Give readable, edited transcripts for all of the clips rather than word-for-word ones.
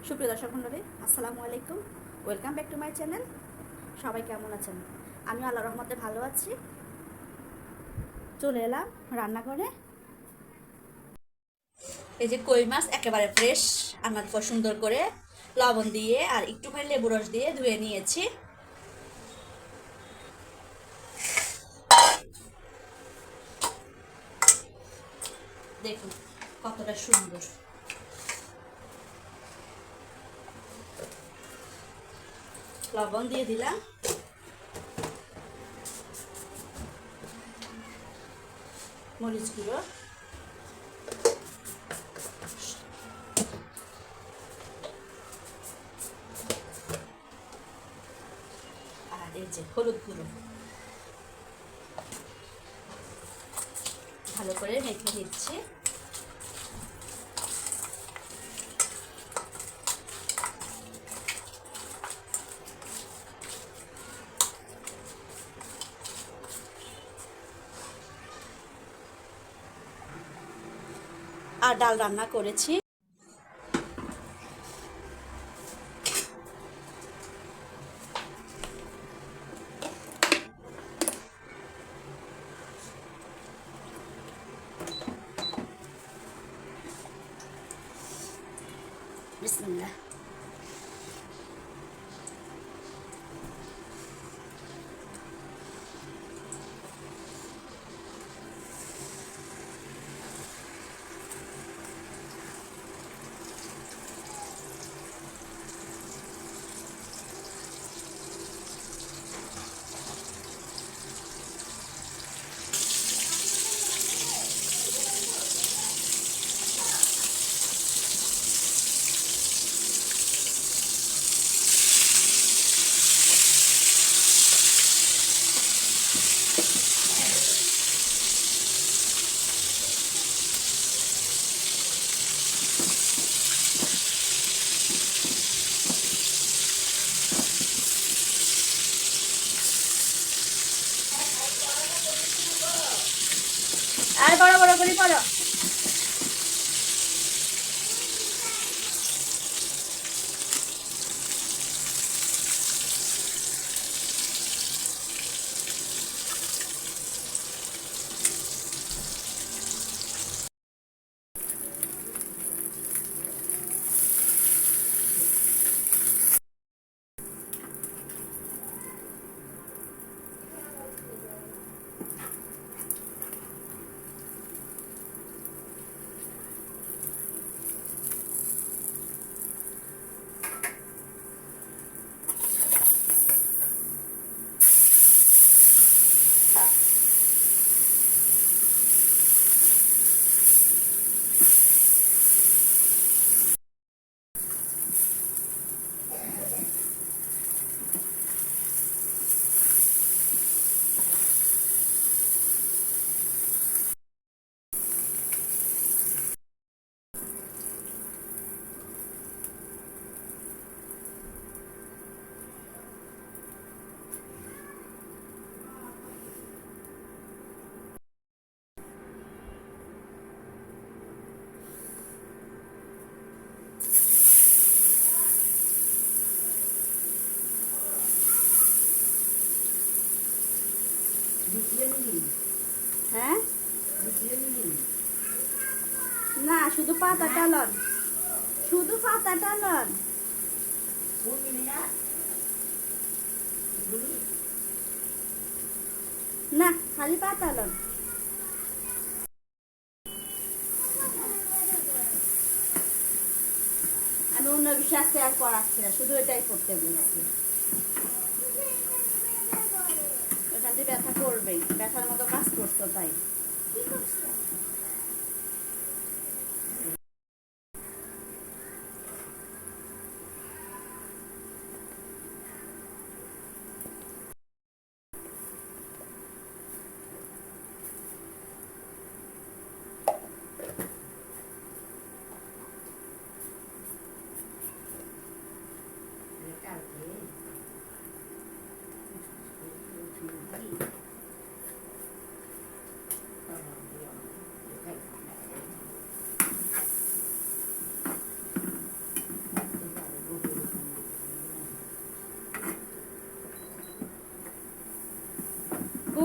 সুপ্রিয় দর্শক মণ্ডলী, আসসালামু আলাইকুম। Welcome back to my channel. সবাই কেমন আছেন? আমি আল্লাহর রহমতে ভালো আছি। চলে এলাম রান্না করে। এই যে কই মাছ একেবারে ফ্রেশ, আমার পর সুন্দর করে লবণ দিয়ে আর একটুখানি লেবু রস দিয়ে ধুয়ে নিয়েছি। দেখুন কতটা সুন্দর। লবণ দিয়ে দিলাম, মরিচ গুঁড়ো, আর এই যে হলুদ গুঁড়ো। ভালো করে মেখে নিচ্ছি। আর ডাল রান্না করেছি। বিসমিল্লাহ। আর বড় বড় করে করো। হ্যাঁ, না শুধু পাতাটা লন, শুধু পাতাটা লন। না খালি পাতা লন। আমি অন্য বিষয় আজকে আর পড়াচ্ছি না, শুধু এটাই করতে বলছি। ওখান থেকে ব্যথা করবেই, ব্যথার মতো কাজ করতো তাই।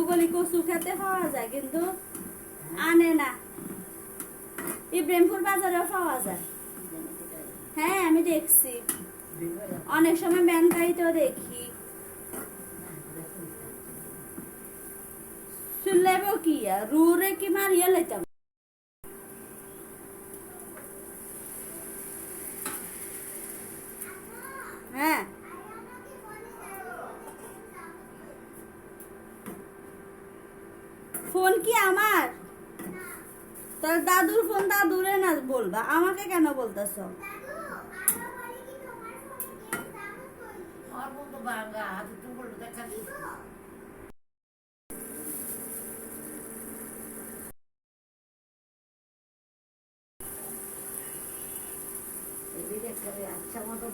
বহুগলি কচু খেতে পাওয়া যায় কিন্তু আনে না। ইব্রাহিমপুর বাজারেও পাওয়া যায়। হ্যাঁ আমি দেখছি, অনেক সময় ব্যাংকাইতেও দেখি। শুনলেবো কি রুরে কি মারিয়ে লাইতাম। হ্যাঁ ফোন কি আমার? তোর দাদুর ফোন দাদুরে না বলবা, আমাকে কেন বলতেছ? আচ্ছা মতো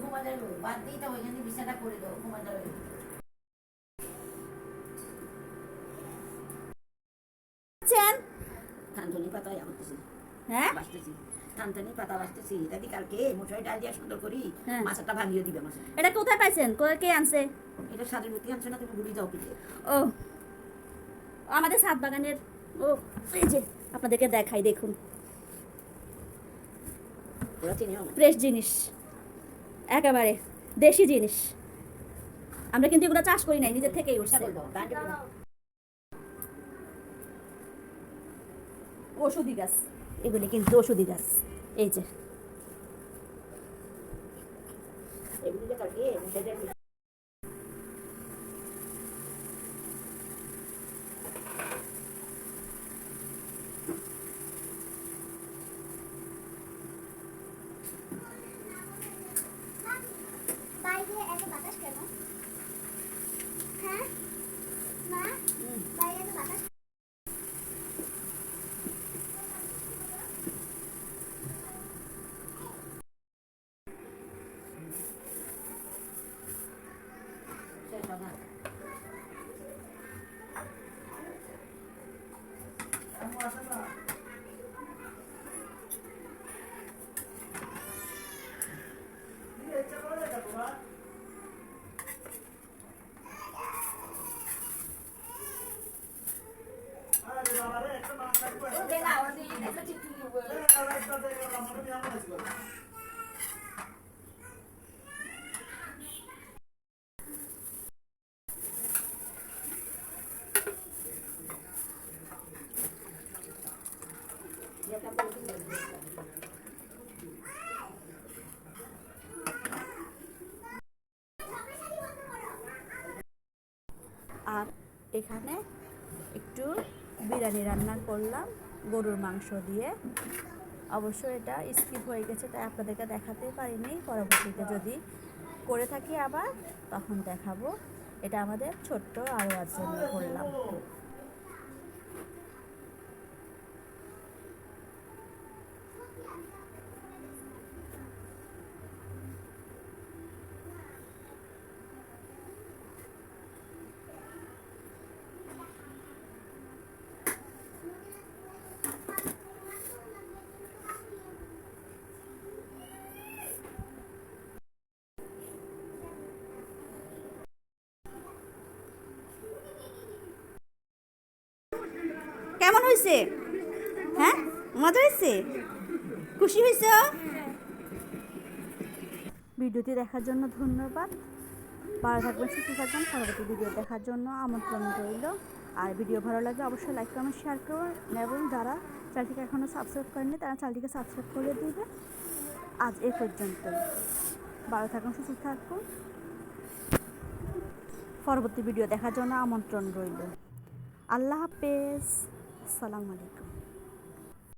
ঘুমা যাবে, বাদ দিই তো ওইখানে বিছানা করে দাও, ঘুমা যাবে। থানথানি পাতা বাঁচতেছি, হ্যাঁ বাঁচতেছি, থানথানি পাতা বাঁচতেছি। দাদি কালকে মশারি ডাল দিয়ে সুন্দর করি মাছটা ভাঙিয়ে দিবে। মাছ এটা কোথায় পাইছেন? কে আনছে? এটা সাদের মধ্যে আনছে না, তুমি ভুলি যাও পিঠে। ও আমাদের ছাদ বাগানের। ও এই যে আপনাদেরকে দেখাই, দেখুন ফ্রেশ জিনিস, একেবারে দেশি জিনিস। আমরা কিন্তু এগুলো চাষ করি নাই, নিজের থেকেই উঠছে। ওষুধি গাছ, এগুলি কিন্তু ওষুধি গাছ। এই যে আর এখানে একটু বিরিয়ানি রান্না করলাম গরুর মাংস দিয়ে। অবশ্য এটা স্কিপ হয়ে গেছে, তাই আপনাদেরকে দেখাতেই পারিনি। পরবর্তীতে যদি করে থাকি আবার তখন দেখাবো। এটা আমাদের ছোট্ট আরোয়ার জন্য করলাম। কেমন হয়েছে? হ্যাঁ মজা হয়েছে? খুশি হয়েছে? ভিডিওটি দেখার জন্য ধন্যবাদ। ভালো থাকবেন, সুস্থ থাকবেন। পরবর্তী ভিডিও দেখার জন্য আমন্ত্রণ রইল। আর ভিডিও ভালো লাগলে অবশ্যই লাইক কমেন্ট শেয়ার করুন, এবং যারা চ্যানেলটিকে এখনও সাবস্ক্রাইব করেননি তারা চ্যানেলটিকে সাবস্ক্রাইব করে দিবে। আজ এ পর্যন্তই। ভালো থাকুন, সুস্থ থাকুন। পরবর্তী ভিডিও দেখার জন্য আমন্ত্রণ রইল। আল্লাহ হাফেজ, আসসালামু আলাইকুম।